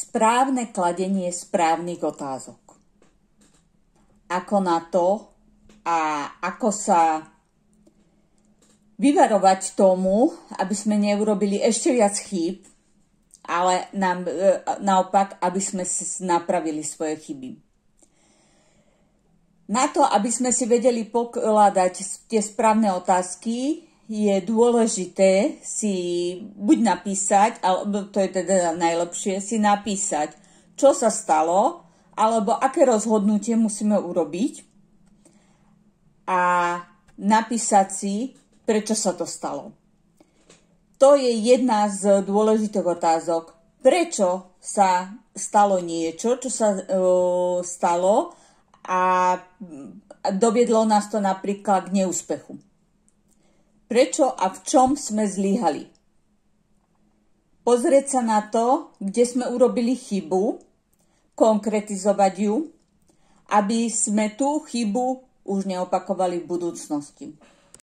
správne kladenie správnych otázok. Ako na to a ako sa vyvarovať tomu, aby sme neurobili ešte viac chýb, ale naopak, aby sme napravili svoje chyby. Na to, aby sme si vedeli pokladať tie správne otázky, je dôležité si buď napísať, alebo to je teda najlepšie, si napísať, čo sa stalo, alebo aké rozhodnutie musíme urobiť a napísať si, prečo sa to stalo. To je jedna z dôležitých otázok. Prečo sa stalo niečo, čo sa stalo a doviedlo nás to napríklad k neúspechu. Prečo a v čom sme zlyhali? Pozrieť sa na to, kde sme urobili chybu, konkretizovať ju, aby sme tú chybu už neopakovali v budúcnosti.